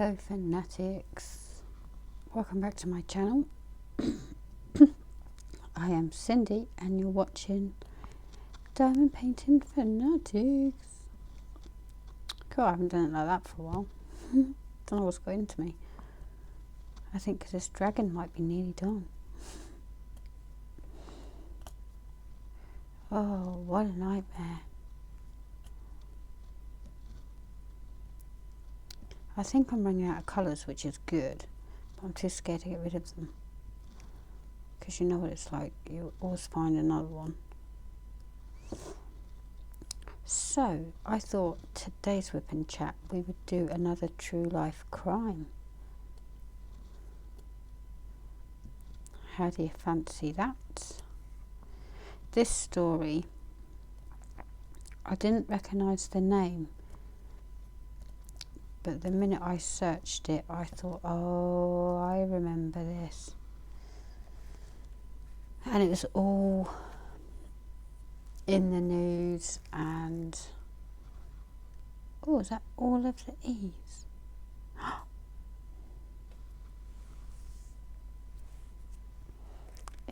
Hello Fanatics, welcome back to my channel. I am Cindy and you're watching Diamond Painting Fanatics. Cool, I haven't done it like that for a while. Don't know what's got into me. I think because this dragon might be nearly done. Oh, what a nightmare. I think I'm running out of colours, which is good, but I'm too scared to get rid of them. Because you know what it's like, you always find another one. So, I thought today's whipping chat we would do another true life crime. How do you fancy that? This story, I didn't recognise the name. But the minute I searched it, I thought, oh, I remember this. And it was all in the news and... Oh, is that all of the E's?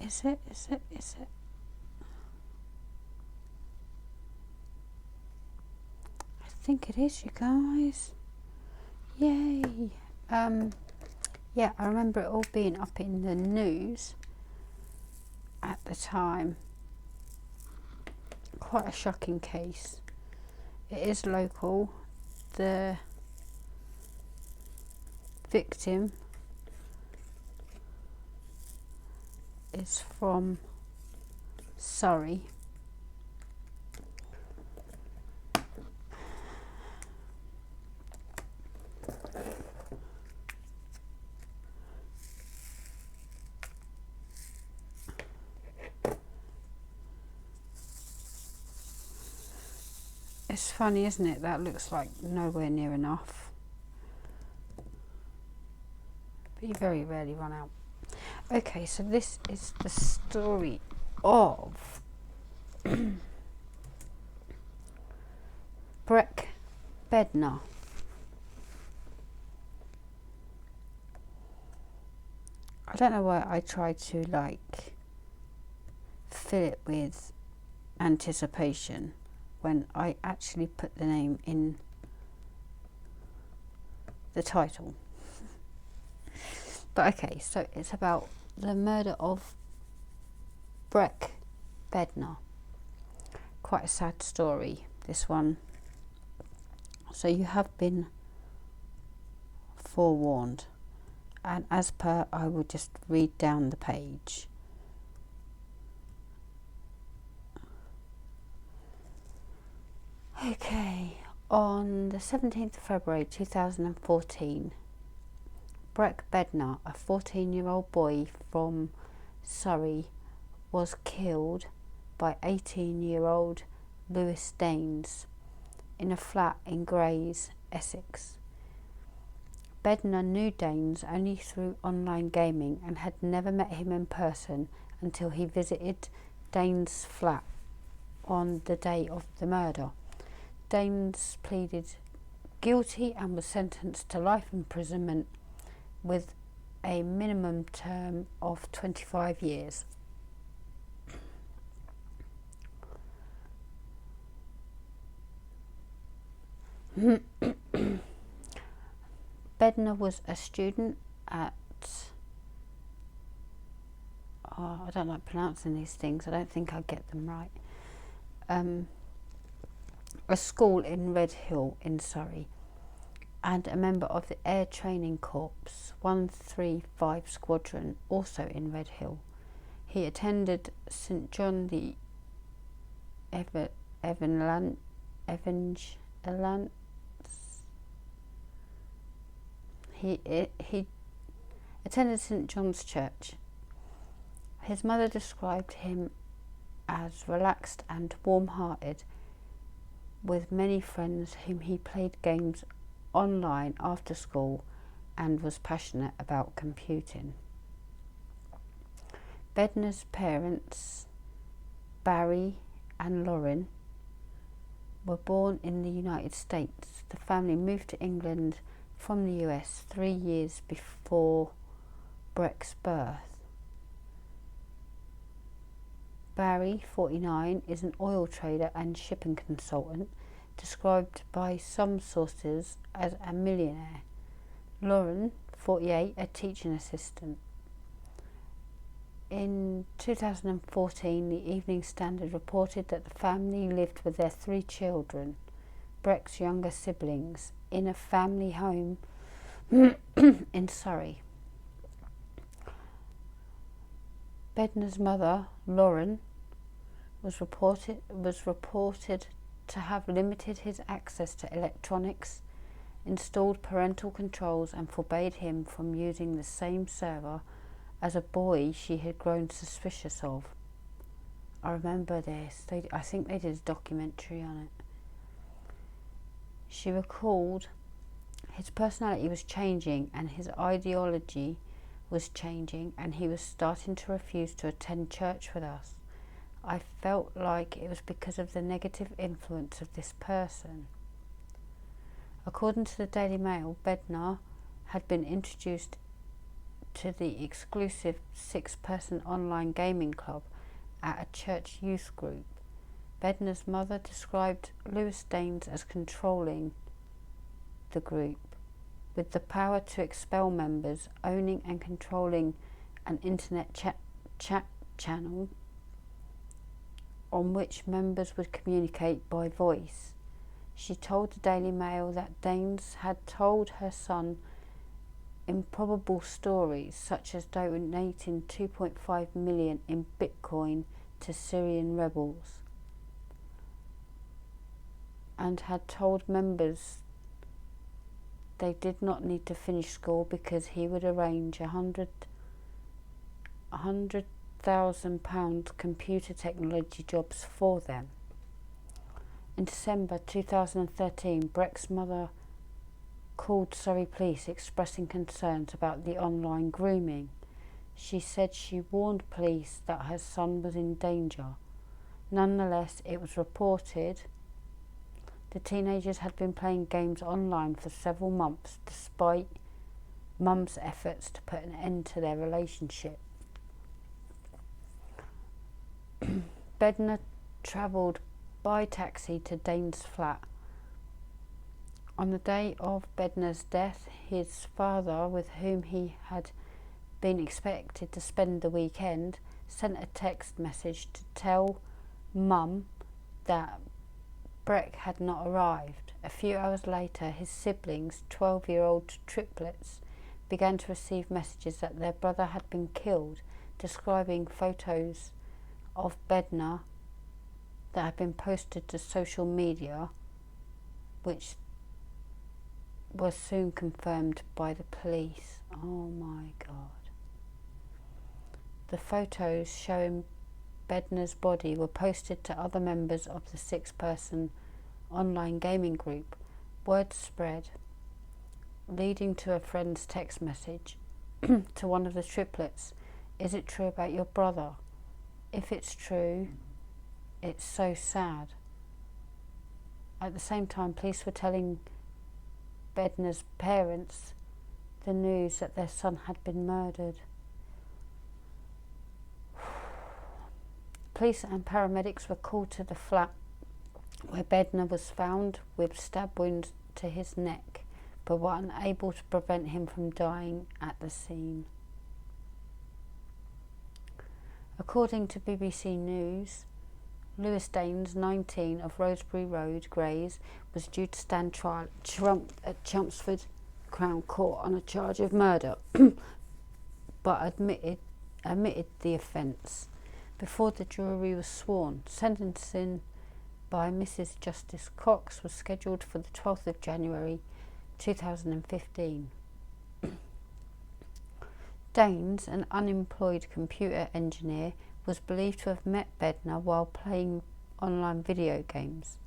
Is it? Is it? Is it? I think it is, you guys. Yay! Yeah, I remember it all being up in the news at the time. Quite a shocking case. It is local. The victim is from Surrey. It's funny, isn't it? That looks like nowhere near enough. But you very rarely run out. Okay, so this is the story of Breck Bednar. I don't know why I tried to like fill it with anticipation when I actually put the name in the title. But okay, so it's about the murder of Breck Bednar. Quite a sad story, this one. So you have been forewarned. And as per, I will just read down the page. Okay, on the 17th of February 2014, Breck Bednar, a 14-year-old boy from Surrey, was killed by 18-year-old Lewis Daines in a flat in Grays, Essex. Bednar knew Daines only through online gaming and had never met him in person until he visited Daines' flat on the day of the murder. Daines pleaded guilty and was sentenced to life imprisonment with a minimum term of 25 years. Bednar was a student at, I don't like pronouncing these things, I don't think I get them right, a school in Redhill in Surrey, and a member of the Air Training Corps 135 Squadron, also in Redhill. He attended St John the Evangelist. He attended St John's Church. His mother described him as relaxed and warm-hearted, with many friends whom he played games online after school and was passionate about computing. Bednar's parents, Barry and Lauren, were born in the United States. The family moved to England from the US 3 years before Breck's birth. Barry, 49, is an oil trader and shipping consultant, described by some sources as a millionaire. Lauren, 48, a teaching assistant. In 2014, the Evening Standard reported that the family lived with their 3 children, Breck's younger siblings, in a family home in Surrey. Bednar's mother, Lauren, was reported to have limited his access to electronics, installed parental controls, and forbade him from using the same server as a boy she had grown suspicious of. I remember this. I think they did a documentary on it. She recalled his personality was changing and his ideology was changing, and he was starting to refuse to attend church with us. I felt like it was because of the negative influence of this person. According to the Daily Mail, Bednar had been introduced to the exclusive 6-person online gaming club at a church youth group. Bednar's mother described Lewis Danes as controlling the group, with the power to expel members, owning and controlling an internet chat channel on which members would communicate by voice. She told the Daily Mail that Danes had told her son improbable stories, such as donating 2.5 million in Bitcoin to Syrian rebels, and had told members they did not need to finish school because he would arrange £100,000 computer technology jobs for them. In December 2013, Breck's mother called Surrey police expressing concerns about the online grooming. She said she warned police that her son was in danger. Nonetheless, it was reported the teenagers had been playing games online for several months despite Mum's efforts to put an end to their relationship. Bednar travelled by taxi to Dane's flat. On the day of Bednar's death, his father, with whom he had been expected to spend the weekend, sent a text message to tell Mum that Breck had not arrived. A few hours later, his siblings, 12-year-old triplets, began to receive messages that their brother had been killed, describing photos of Bednar that had been posted to social media, which was soon confirmed by the police. Oh my God. The photos showing Bednar's body were posted to other members of the 6-person online gaming group. Word spread, leading to a friend's text message to one of the triplets. Is it true about your brother? If it's true, it's so sad. At the same time, police were telling Bednar's parents the news that their son had been murdered. Police and paramedics were called to the flat where Bednar was found with stab wounds to his neck, but were unable to prevent him from dying at the scene. According to BBC News, Lewis Danes, 19, of Rosebery Road, Grays, was due to stand trial at Chelmsford Crown Court on a charge of murder, but admitted the offence before the jury was sworn. Sentencing by Mrs. Justice Cox was scheduled for the 12th of January 2015. Danes, an unemployed computer engineer, was believed to have met Bednar while playing online video games.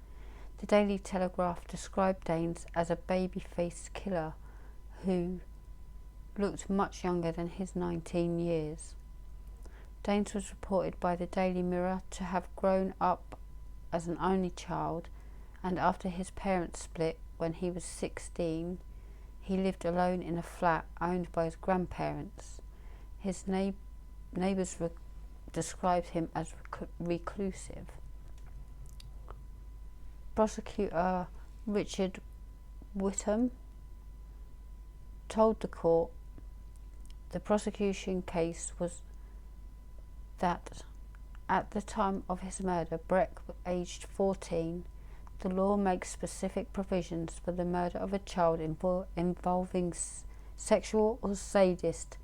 The Daily Telegraph described Danes as a baby-faced killer who looked much younger than his 19 years. Danes was reported by the Daily Mirror to have grown up as an only child, and after his parents split when he was 16, He lived alone in a flat owned by his grandparents. His neighbours described him as reclusive. Prosecutor Richard Whittam told the court the prosecution case was that at the time of his murder, Breck was aged 14. The law makes specific provisions for the murder of a child involving sexual or sadistic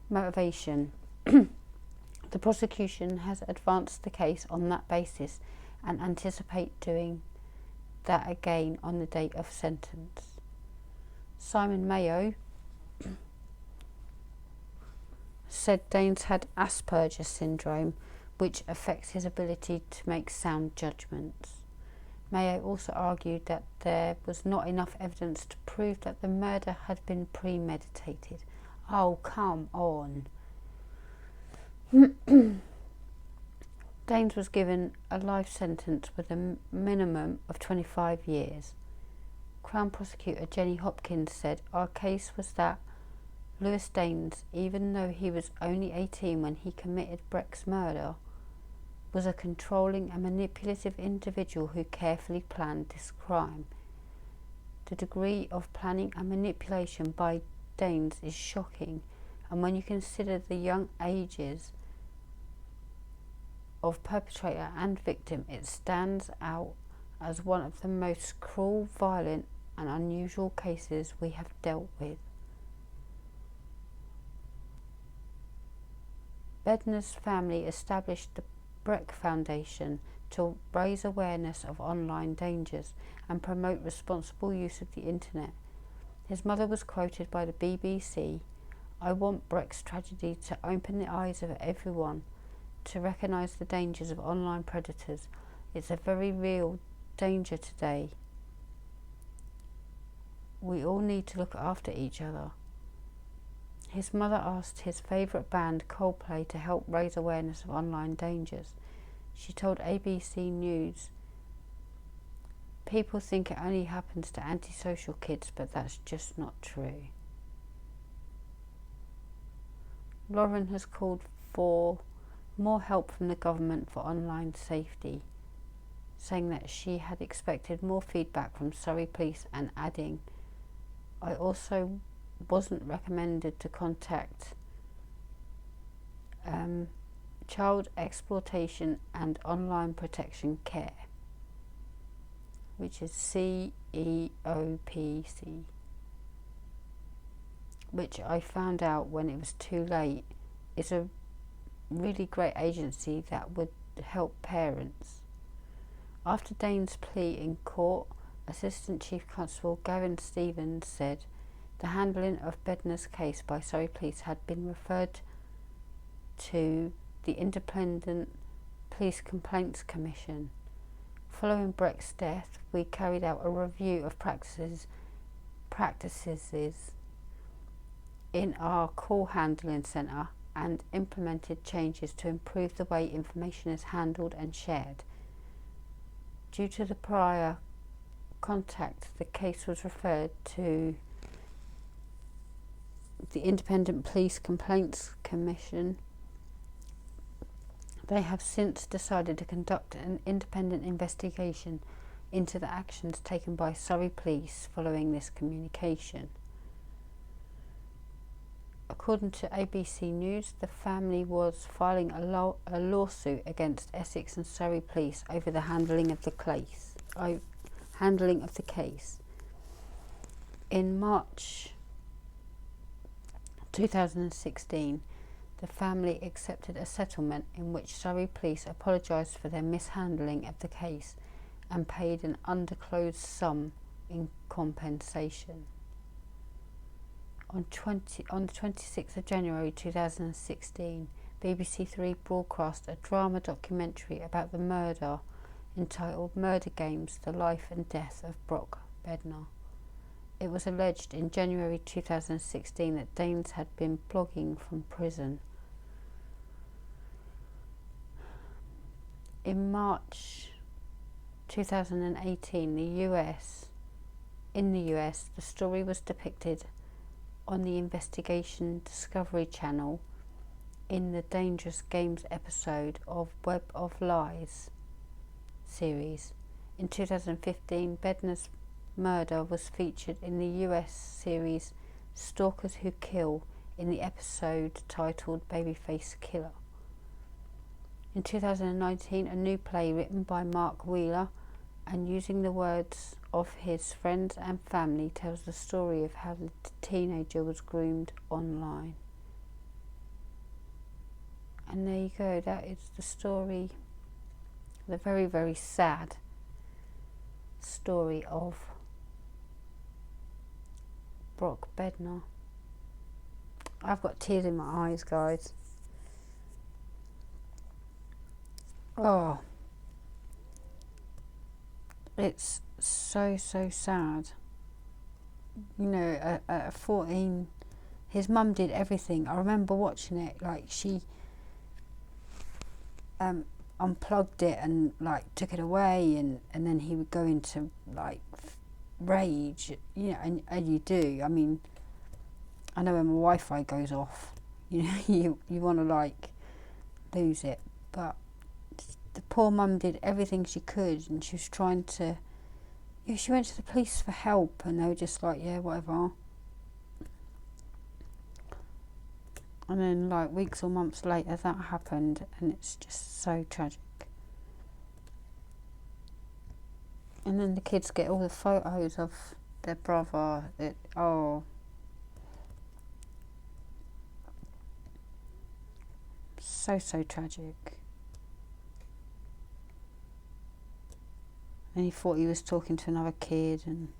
motivation. The prosecution has advanced the case on that basis and anticipate doing that again on the date of sentence. Simon Mayo said Daines had Asperger's syndrome, which affects his ability to make sound judgments. Mayo also argued that there was not enough evidence to prove that the murder had been premeditated. Oh, come on. Daines was given a life sentence with a minimum of 25 years. Crown Prosecutor Jenny Hopkins said, "Our case was that Lewis Daines, even though he was only 18 when he committed Breck's murder, was a controlling and manipulative individual who carefully planned this crime. The degree of planning and manipulation by Daines is shocking, and when you consider the young ages of perpetrator and victim, it stands out as one of the most cruel, violent and unusual cases we have dealt with." Bednar's family established the Breck Foundation to raise awareness of online dangers and promote responsible use of the internet. His mother was quoted by the BBC, "I want Breck's tragedy to open the eyes of everyone to recognise the dangers of online predators. It's a very real danger today. We all need to look after each other." His mother asked his favourite band, Coldplay, to help raise awareness of online dangers. She told ABC News, "People think it only happens to antisocial kids, but that's just not true." Lauren has called for more help from the government for online safety, saying that she had expected more feedback from Surrey Police, and adding, "I also wasn't recommended to contact Child Exploitation and Online Protection Care," which is CEOPC, which I found out when it was too late. It's a really great agency that would help parents. After Daines' plea in court, Assistant Chief Constable Gavin Stevens said the handling of Bednar's case by Surrey Police had been referred to the Independent Police Complaints Commission. Following Breck's death, we carried out a review of practices in our call handling centre and implemented changes to improve the way information is handled and shared. Due to the prior contact, the case was referred to the Independent Police Complaints Commission. They have since decided to conduct an independent investigation into the actions taken by Surrey Police following this communication. According to ABC News, the family was filing a lawsuit against Essex and Surrey Police over the handling of the case. In March 2016, the family accepted a settlement in which Surrey Police apologised for their mishandling of the case and paid an undisclosed sum in compensation. On the 26th of January 2016, BBC Three broadcast a drama documentary about the murder entitled "Murder Games: The Life and Death of Breck Bednar." It was alleged in January 2016 that Daines had been blogging from prison. In March 2018, in the US, the story was depicted on the Investigation Discovery Channel in the Dangerous Games episode of Web of Lies series. In 2015, Bednar's murder was featured in the US series Stalkers Who Kill in the episode titled Babyface Killer. In 2019, a new play written by Mark Wheeler and using the words of his friends and family tells the story of how the teenager was groomed online. And there you go, that is the story, the very, very sad story of Breck Bednar. I've got tears in my eyes, guys. Oh, it's so sad. You know, at 14, his mum did everything. I remember watching it, like she unplugged it and like took it away, and then he would go into like rage, you know, and you do. I mean, I know when my Wi-Fi goes off, you know, you want to like lose it, but the poor mum did everything she could, and she was trying to, yeah, she went to the police for help, and they were just like, yeah, whatever. And then like weeks or months later that happened, and it's just so tragic. And then the kids get all the photos of their brother. Oh, so tragic. And he thought he was talking to another kid, and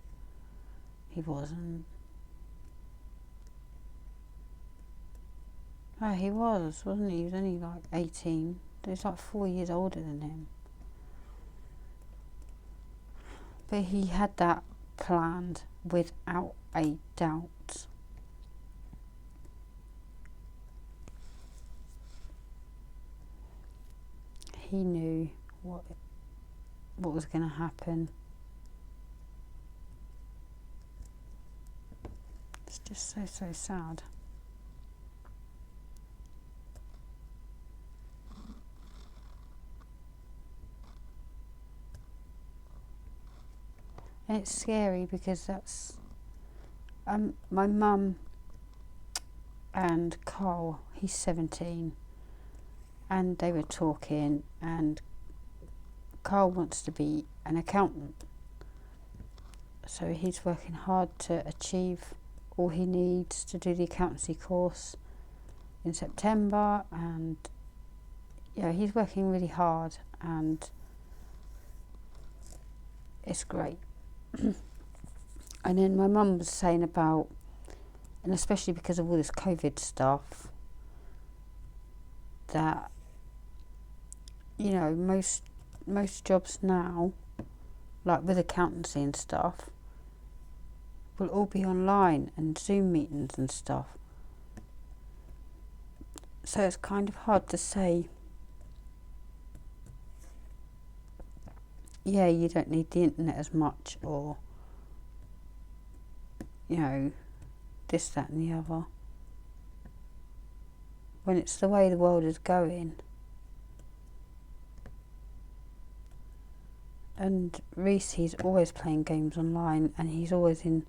he wasn't. Oh, he wasn't he? He was only like 18. He was like 4 years older than him. But he had that planned without a doubt. He knew what was going to happen. It's just so sad. And it's scary because that's my mum and Carl, he's 17, and they were talking, and Carl wants to be an accountant, so he's working hard to achieve all he needs to do the accountancy course in September, and yeah, he's working really hard, and it's great. And then my mum was saying about, and especially because of all this COVID stuff, that, you know, most jobs now, like with accountancy and stuff, will all be online and Zoom meetings and stuff. So it's kind of hard to say, yeah, you don't need the internet as much, or, you know, this, that and the other, when it's the way the world is going. And Reese, he's always playing games online, and he's always in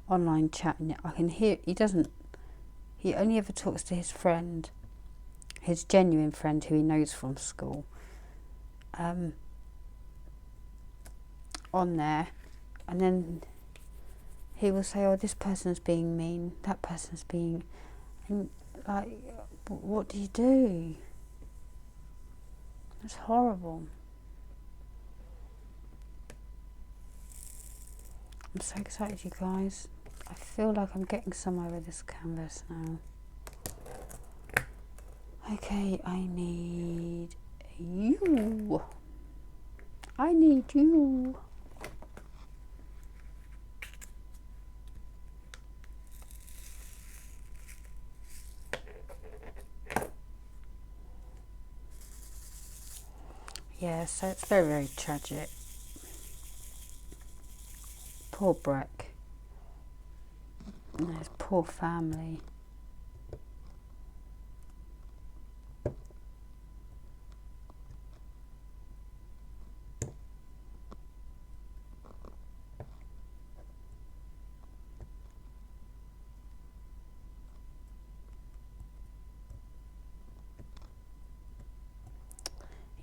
online chat, and I can hear, he only ever talks to his friend, his genuine friend who he knows from school, on there, and then he will say, oh, this person's being mean, that person's being, and like, what do you do? It's horrible. I'm so excited, you guys. I feel like I'm getting somewhere with this canvas now. Okay, I need you. I need you. Yeah, so it's very, very tragic. Poor Breck. And his poor family.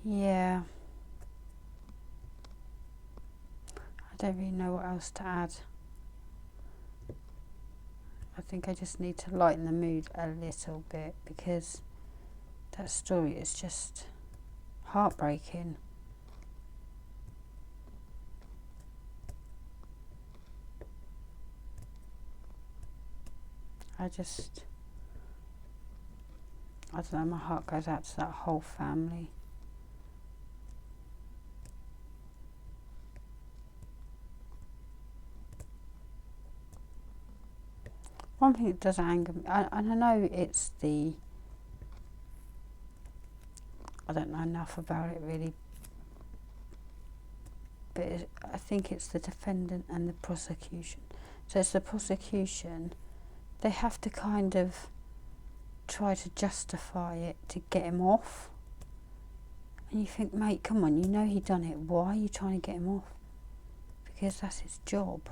Yeah. I don't really know what else to add. I think I just need to lighten the mood a little bit because that story is just heartbreaking. I don't know, my heart goes out to that whole family. One thing that does anger me, and I know it's I don't know enough about it really, but I think it's the defendant and the prosecution. So it's the prosecution, they have to kind of try to justify it to get him off. And you think, mate, come on, you know he done it. Why are you trying to get him off? Because that's his job.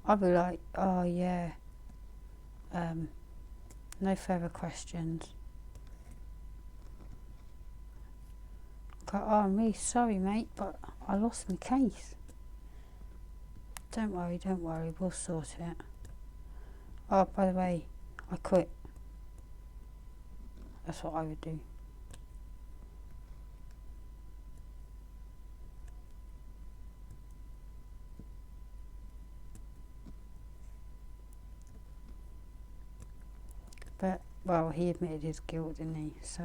I'd be like, oh yeah, no further questions. Like, oh, I'm really sorry, mate, but I lost my case. Don't worry, we'll sort it. Oh, by the way, I quit. That's what I would do. But, well, he admitted his guilt, didn't he? So.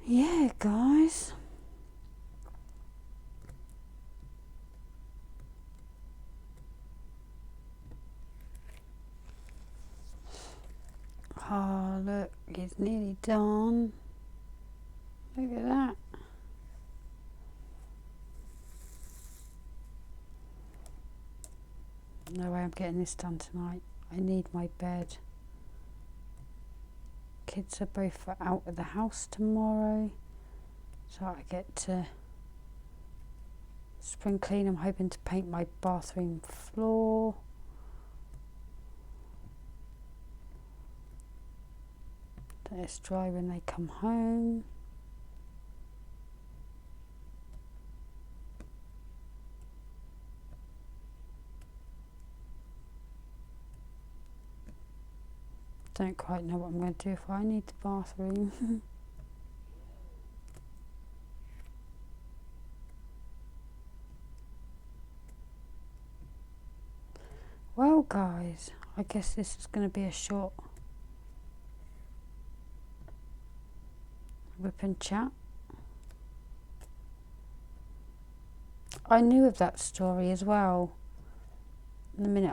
Yeah, guys. Oh, look, it's nearly done. Look at that. No way I'm getting this done tonight. I need my bed. Kids are both out of the house tomorrow, so I get to spring clean. I'm hoping to paint my bathroom floor. Let it dry when they come home. Don't quite know what I'm going to do if I need the bathroom. Well, guys, I guess this is going to be a short whip and chat. I knew of that story as well. The minute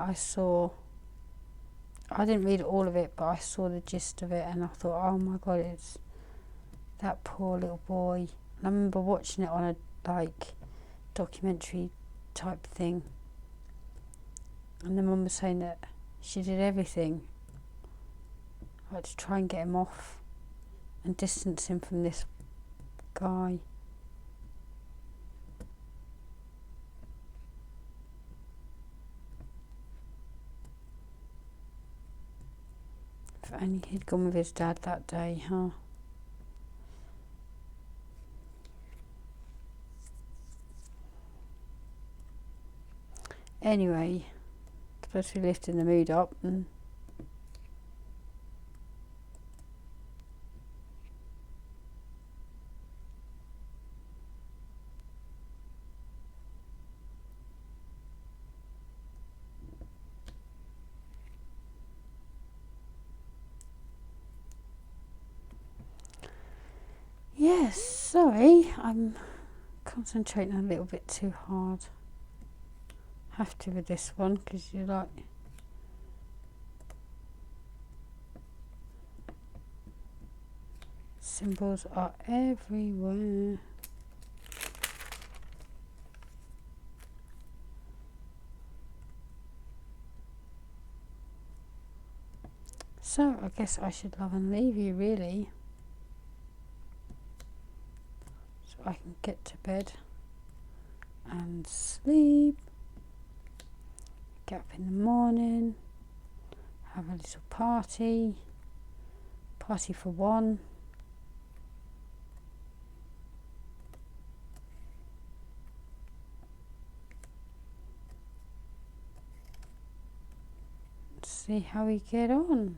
I didn't read all of it, but I saw the gist of it and I thought, oh my god, it's that poor little boy. And I remember watching it on a documentary type thing, and the mum was saying that she did everything to try and get him off and distance him from this guy. If only he'd gone with his dad that day, huh? Anyway, supposed to be lifting the mood up and yes, sorry, I'm concentrating a little bit too hard. Have to with this one because you're like, Symbols are everywhere. So I guess I should love and leave you, really, so I can get to bed and sleep, get up in the morning, have a little party for one, see how we get on.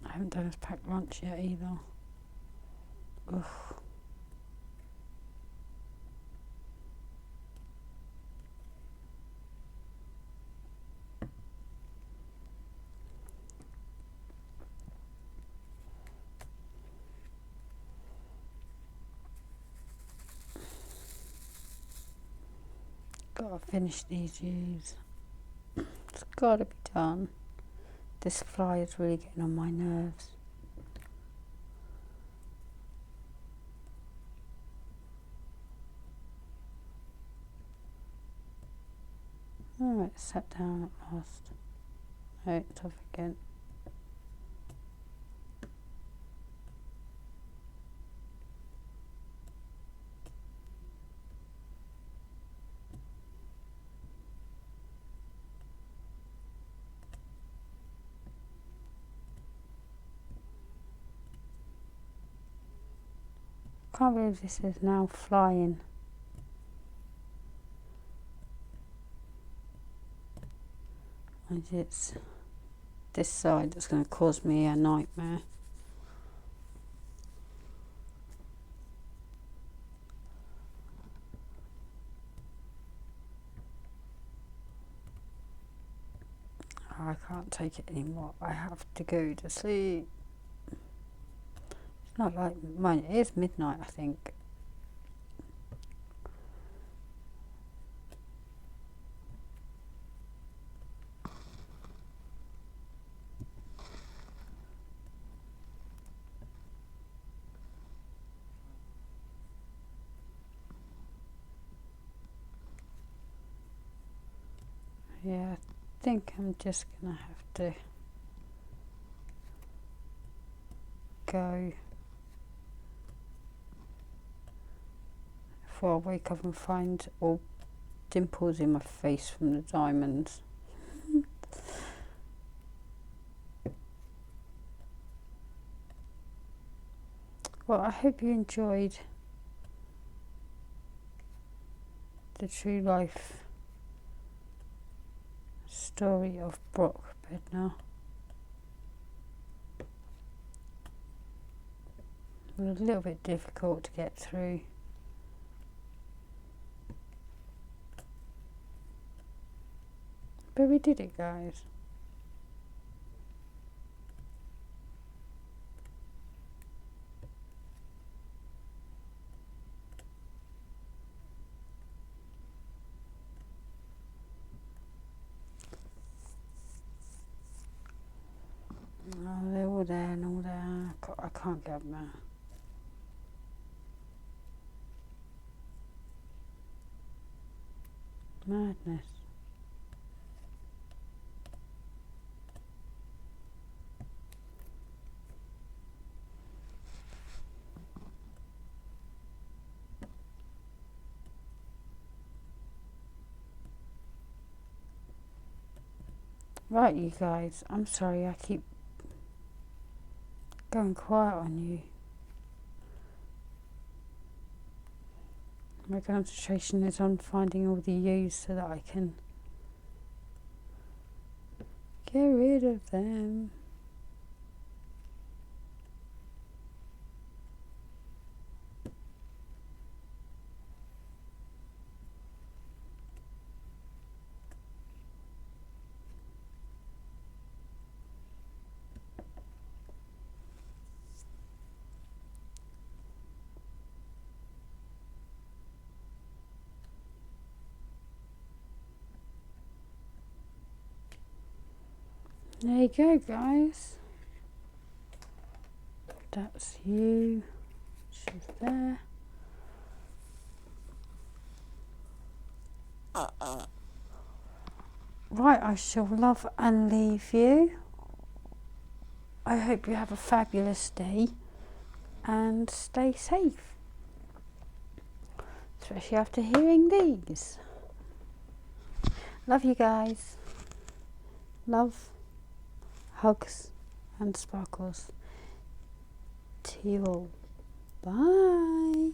I haven't done his packed lunch yet either. Ugh. Gotta finish these views. It's gotta be done. This fly is really getting on my nerves. Oh, it's sat down at last. Oh, it's off again. Can't believe this is now flying. And it's this side that's going to cause me a nightmare. I can't take it anymore. I have to go to sleep. It's not like mine. It is midnight, I think. Yeah, I think I'm just gonna have to go before I wake up and find all dimples in my face from the diamonds. Well, I hope you enjoyed the true life story of Breck Bednar. It was a little bit difficult to get through. But we did it, guys. Oh, they're all there and all there. I can't get up now. Madness. Right, you guys, I'm sorry I keep going quiet on you. My concentration is on finding all the U's so that I can get rid of them. There you go, guys. That's you. She's there. Right, I shall love and leave you. I hope you have a fabulous day and stay safe. Especially after hearing these. Love you guys. Love, hugs and sparkles to you all. Bye.